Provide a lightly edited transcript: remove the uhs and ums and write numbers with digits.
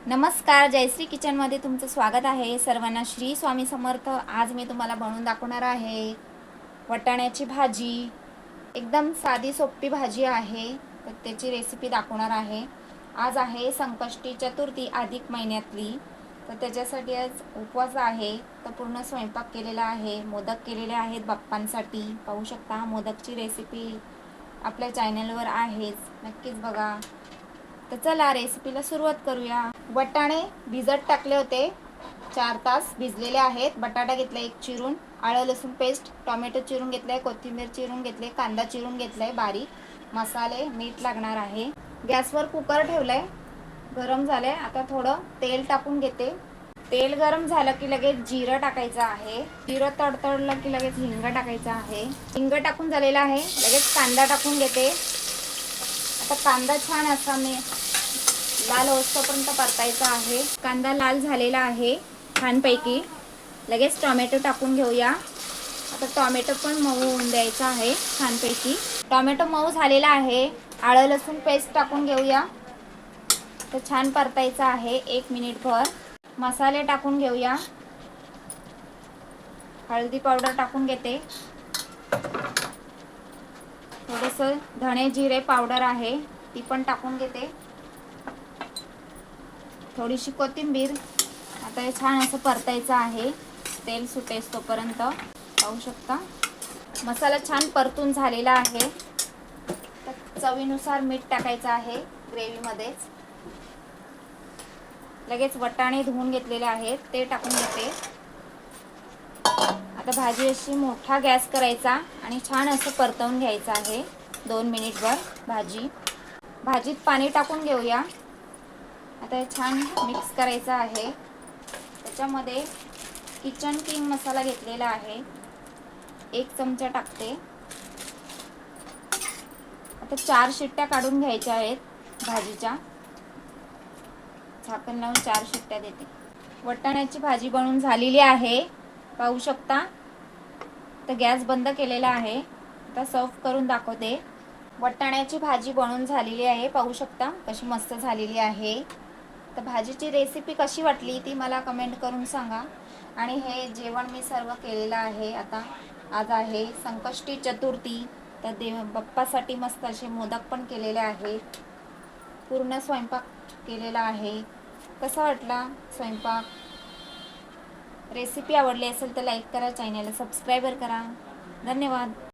नमस्कार, जयश्री किचनमध्ये तुमचं स्वागत आहे. सर्वांना श्री स्वामी समर्थ. आज मी तुम्हाला बनवून दाखवणार आहे वाटाण्याची भाजी. एकदम साधी सोपी भाजी आहे, तर त्याची रेसिपी दाखवणार आहे. आज आहे संकष्टी चतुर्थी अधिक महिन्यातली, तर त्याच्यासाठी आज उपवास आहे. तर पूर्ण स्वयंपाक केलेला आहे, मोदक केलेले आहेत बाप्पांसाठी. पाहू शकता, मोदकची रेसिपी आपल्या चॅनलवर आहेच, नक्कीच बघा. तर चला रेसिपीला सुरुवात करूया. वाटाणे भिजत टाकले होते, 4 तास भिजलेले आहेत. बटाटा घेतला एक चिरून, आलं लसूण पेस्ट, टोमॅटो चिरून घेतलाय, कोथिंबीर चिरून घेतले, कांदा चिरून घेतलाय बारीक, मसाले, मीठ लागणार आहे. गॅसवर कुकर ठेवलाय, गरम झालंय. आता थोडं तेल टाकून घेते. तेल गरम झालं की लगेच जिरं टाकायचं आहे. जिरं तडतडलं की लगेच हिंग टाकायचं आहे. हिंग टाकून झालेलं आहे, लगेच कांदा टाकून घेते. आता कांदा छान असा मी लाल होईपर्यंत परतायचा आहे. कांदा लाल झालेला आहे छानपैकी. लगेच टोमॅटो टाकून घेऊया. आता टोमॅटो पण मऊ होऊन द्यायचा आहे छानपैकी. टोमॅटो मऊ झालेला आहे. आलं लसूण पेस्ट टाकून घेऊया. तर छान परतायचा आहे 1 मिनिटभर. मसाले टाकून घेऊया. हळदी पावडर टाकून घेते. थोडंसं धणे जिरे पावडर आहे, ती पण टाकून घेते. थोडीशी कोथिंबीर. आता हे छान असं परतायचं आहे, तेल सुटेस तोपर्यंत. पाहू शकता मसाला छान परतून झालेला आहे. तर चवीनुसार मीठ टाकायचं आहे ग्रेव्हीमध्येच. लगेच वटाणे धुवून घेतलेले आहेत, ते टाकून घेते. आता भाजी अशी मोठा गॅस करायचा आणि छान असं परतवून घ्यायचं आहे 2 मिनिटभर भाजीत पाणी टाकून घेऊया. आता हे छान मिक्स करायचं आहे. त्याच्यामध्ये किचन किंग मसाला घेतलेला आहे, 1 चमचा टाकते. आता 4 शिट्ट्या काढून घ्यायच्या आहेत भाजीच्या. झाकण लावून 4 शिट्ट्या देते. वाटाण्याची भाजी बनवून झालेली आहे, पाहू शकता. तर गॅस बंद केलेला आहे. आता सर्व करून दाखवते. वाटाण्याची भाजी बनवून झालेली आहे, पाहू शकता कशी मस्त झालेली आहे. तर भाजीची रेसिपी कशी वाटली ती मला कमेंट करून सांगा. आणि हे जेवण मी सर्व केलेलं आहे. आता आज आहे संकष्टी चतुर्थी, तर बाप्पासाठी मस्त असे मोदक पण केलेले आहेत. पूर्ण स्वयंपाक केलेला आहे. कसा वाटला स्वयंपाक? रेसिपी आवडली असेल तर लाईक करा, चॅनलला सबस्क्राईब करा. धन्यवाद.